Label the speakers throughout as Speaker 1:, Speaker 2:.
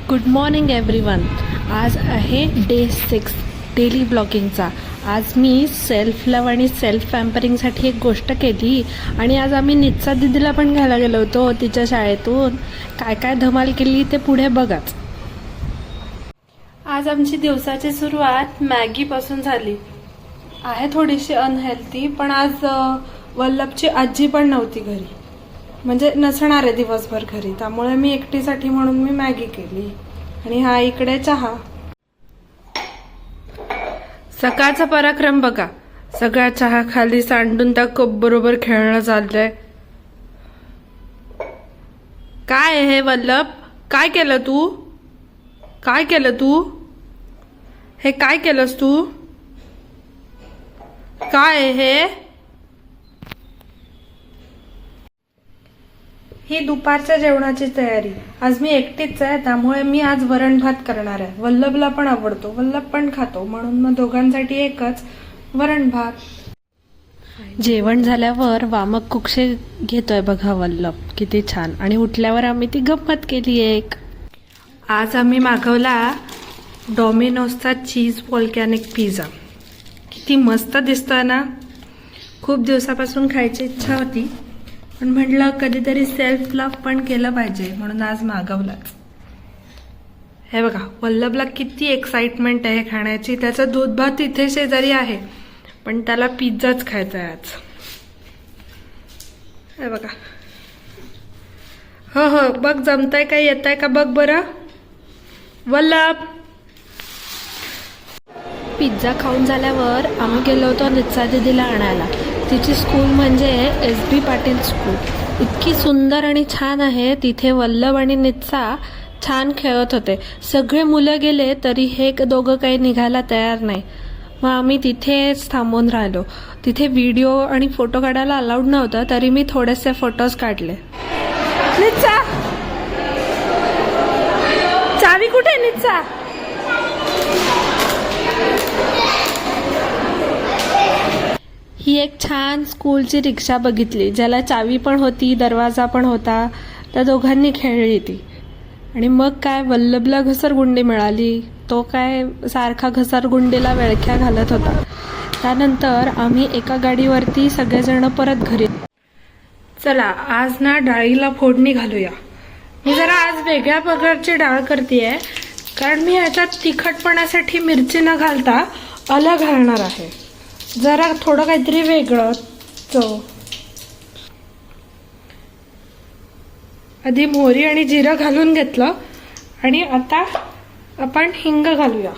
Speaker 1: Good morning everyone. आज आहे day 6 daily ब्लॉगिंगचा. आज मी सेल्फ लव आणि सेल्फ पॅम्परिंगसाठी एक गोष्ट केली आणि आज आम्ही नित्सा दीदीला पण घ्यायला गेलो होतो तिच्या शाळेतून. काय काय धमाल केली ते पुढे बघाच. आज आमची दिवसाची सुरुवात मॅगीपासून झाली. आहे थोडीशी अनहेल्थी, पण आज वल्लभची आजी पण नव्हती घरी, म्हणजे नसणार आहे दिवसभर घरी, त्यामुळे मी एकटीसाठी म्हणून मी मॅगी केली. आणि हा इकडे चहा. सकाळचा पराक्रम बघा. सगळा चहा खाली सांडून त्या कप बरोबर खेळणं चाललंय. काय हे वल्लभ, काय केलं तू? काय केलं तू? हे काय केलंस तू? काय हे? ही दुपारच्या जेवणाची तयारी. आज मी एकटीच आहे, त्यामुळे मी आज वरण भात करणार आहे. वल्लभला पण आवडतो, वल्लभ पण खातो, म्हणून मग दोघांसाठी एकच वरण भात. जेवण झाल्यावर वामक कुक्षे घेतोय बघा वल्लभ, किती छान. आणि उठल्यावर आम्ही ती गंमत केली एक. आज आम्ही मागवला डॉमिनोजचा चीज व्होल्कॅनिक पिझ्झा. किती मस्त दिसतोय ना. खूप दिवसापासून खायची इच्छा होती, पण म्हटलं कधीतरी सेल्फ लव्ह पण केलं पाहिजे, म्हणून आज मागवलाच. हे बघा, वल्लभला किती एक्साइटमेंट आहे खाण्याची. त्याचा दूध भात इथे शेजारी आहे, पण त्याला पिझ्झाच खायचा आहे आज. हे बघा. हो हो, बघ जमताय का, येताय का बघ बरं वल्लभ. पिझ्झा खाऊन झाल्यावर आम्ही गेलो होतो नित्सा दीदीला आणायला. तिची स्कूल म्हणजे SB पाटील स्कूल. इतकी सुंदर आणि छान आहे. तिथे वल्लभ आणि नित्सा छान खेळत होते. सगळे मुलं गेले तरी हे दोघं काही निघायला तयार नाही. मग आम्ही तिथेच थांबून राहिलो. तिथे व्हिडिओ आणि फोटो काढायला अलाउड नव्हतं, तरी मी थोडेसे फोटोज काढले. नित्सा, चावी कुठे नित्सा? ही एक छान स्कूलची रिक्षा बघितली, ज्याला चावी पण होती, दरवाजा पण होता. त्या दोघांनी खेळली ती. आणि मग काय, वल्लभला घसरगुंडी मिळाली. तो काय सारखा घसरगुंडीला वेळख्या घालत होता. त्यानंतर आम्ही एका गाडीवरती सगळेजण परत घरी. चला आज ना डाळीला फोडणी घालूया. मी जरा आज वेगळ्या प्रकारची डाळ करतेय, कारण मी ह्याच्यात तिखटपणासाठी मिरची न घालता आलं घालणार आहे. जरा थोडं काहीतरी वेगळं चव. आधी मोहरी आणि जिरं घालून घेतलं, आणि आता आपण हिंग घालूया.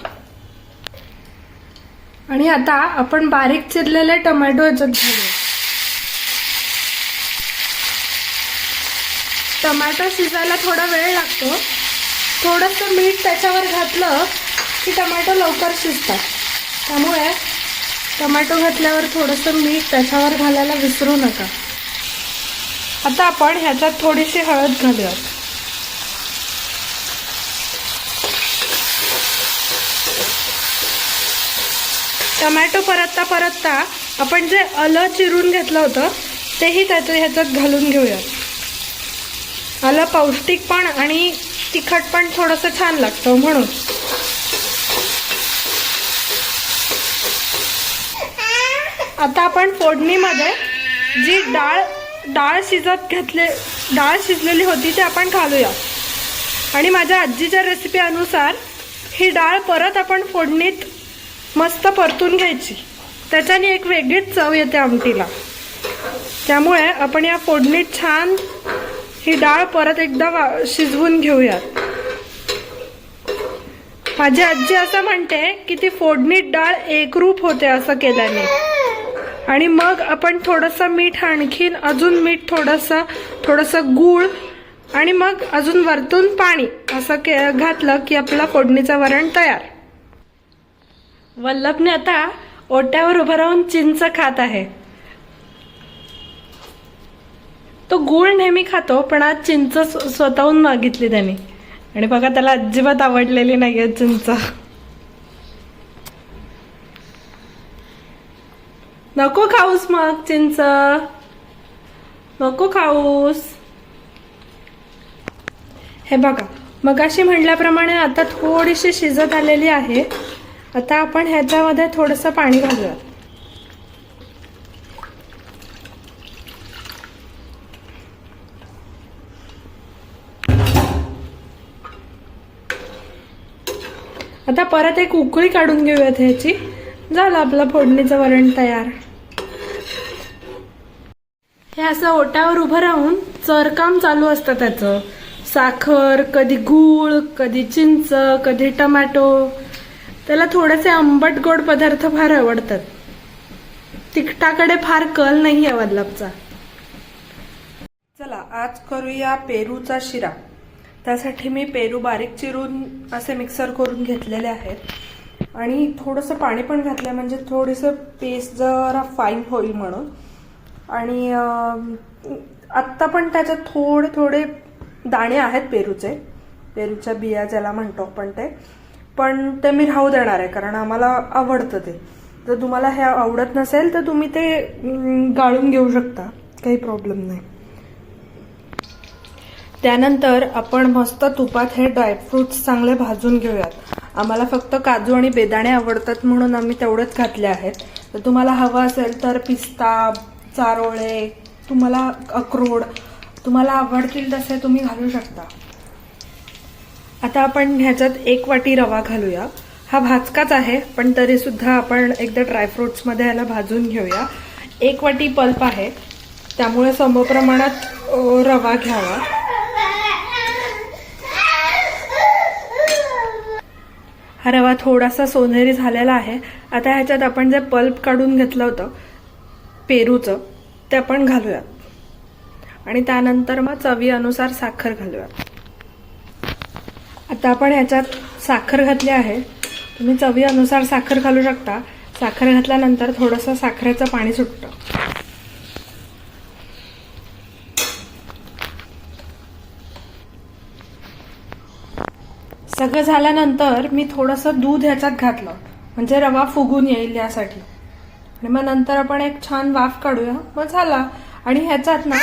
Speaker 1: आणि आता आपण बारीक चिरलेले टोमॅटो याच्यात घालूया. टोमॅटो शिजायला थोडा वेळ लागतो. थोडंसं मीठ त्याच्यावर घातलं की टोमॅटो लवकर शिजतात, त्यामुळे टोमॅटो घातल्यावर थोडंसं मीठ त्याच्यावर घालायला विसरू नका. आता आपण ह्याच्यात थोडीशी हळद घालूया. टोमॅटो परतता परतता आपण जे आलं चिरून घेतलं होतं तेही ह्याच्यात घालून घेऊया. आलं पौष्टिक पण आणि तिखट पण थोडंसं छान लागतं म्हणून. आता आपण फोडणीमध्ये जी डाळ शिजलेली होती ती आपण घालूया. आणि माझ्या आजीच्या रेसिपी अनुसार ही डाळ परत आपण फोडणीत मस्त परतून घ्यायची. त्याच्याने एक वेगळीच चव येते आमटीला. त्यामुळे आपण या फोडणीत छान ही डाळ परत एकदा शिजवून घेऊयात. माझी आजी असं म्हणते की ती फोडणीत डाळ एकरूप होते असं केल्याने. आणि मग आपण थोडंसं मीठ, आणखीन अजून मीठ, थोडंसं गूळ, आणि मग अजून वरतून पाणी असं घातलं की आपला फोडणीचं वरण तयार. वल्लभने आता ओट्यावर उभं राहून चिंच खात आहे. तो गूळ नेहमी खातो, पण आज चिंच स्वतःहून मागितली त्याने. आणि बघा, त्याला अजिबात आवडलेली नाहीये चिंच. नको खाऊस मग चिंच, नको खाऊस. हे बघा, मगाशी म्हटल्याप्रमाणे आता थोडीशी शिजत आलेली आहे. आता आपण ह्याच्यामध्ये थोडंसं पाणी घालूया. आता परत एक उकळी काढून घेऊयात ह्याची. झालं आपलं फोडणीचं वरण तयार. हे असं ओट्यावर उभं राहून चरकाम चालू असतं त्याचं. साखर, कधी गूळ, कधी चिंच, कधी टमॅटो. त्याला थोडेसे आंबट गोड पदार्थ फार आवडतात. तिखटाकडे फार कल नाही आहे वल्लभचा. चला आज करूया पेरूचा शिरा. त्यासाठी मी पेरू बारीक चिरून असे मिक्सर करून घेतलेले आहेत आणि थोडंसं पाणी पण घातलं म्हणजे थोडंसं पेस्ट जरा फाईन होईल म्हणून. आणि आत्ता पण त्याच्यात थोडे थोडे दाणे आहेत पेरूच्या बिया ज्याला म्हणतो आपण ते. पण ते मी राहू देणार आहे कारण आम्हाला आवडतं ते. जर तुम्हाला हे आवडत नसेल तर तुम्ही ते गाळून घेऊ शकता, काही प्रॉब्लेम नाही. त्यानंतर आपण मस्त तुपात हे ड्रायफ्रुट्स चांगले भाजून घेऊयात. आम्हाला फक्त काजू आणि बेदाणे आवडतात म्हणून आम्ही तेवढेच घातले आहेत. तर तुम्हाला हवं असेल तर पिस्ता, चारोळे, तुम्हाला अक्रोड तुम्हाला आवडतील तसे तुम्ही घालू शकता. आता आपण ह्याच्यात 1 वाटी रवा घालूया. हा भाजकाच आहे पण तरी सुद्धा आपण एकदा ड्रायफ्रुट्समध्ये ह्याला भाजून घेऊया. 1 वाटी पल्प आहे त्यामुळे समप्रमाणात रवा घ्यावा. हा रवा थोडासा सोनेरी झालेला आहे. आता ह्याच्यात आपण जे पल्प काढून घेतलं होतं पेरूचं ते आपण घालूया आणि त्यानंतर मग चवीनुसार साखर घालूया. आता आपण ह्याच्यात साखर घातली आहे. तुम्ही चवीनुसार साखर घालू शकता. साखर घातल्यानंतर थोडंसं साखरेचं पाणी सुटतं. सगळं झाल्यानंतर मी थोडंसं दूध ह्याच्यात घातलं म्हणजे रवा फुगून येईल यासाठी. आणि मग नंतर आपण एक छान वाफ काढूया. मग झाला. आणि ह्याच्यात ना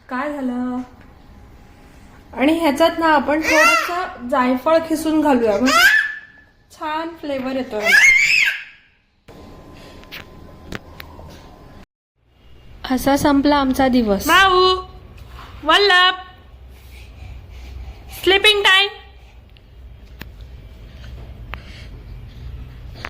Speaker 1: काय झालं आणि ह्याच्यात ना आपण थोडंसं जायफळ खिसून घालूया म्हणजे छान फ्लेवर येतो. असा संपला आमचा दिवस. माऊ, वल्लभ, स्लीपिंग टाइम.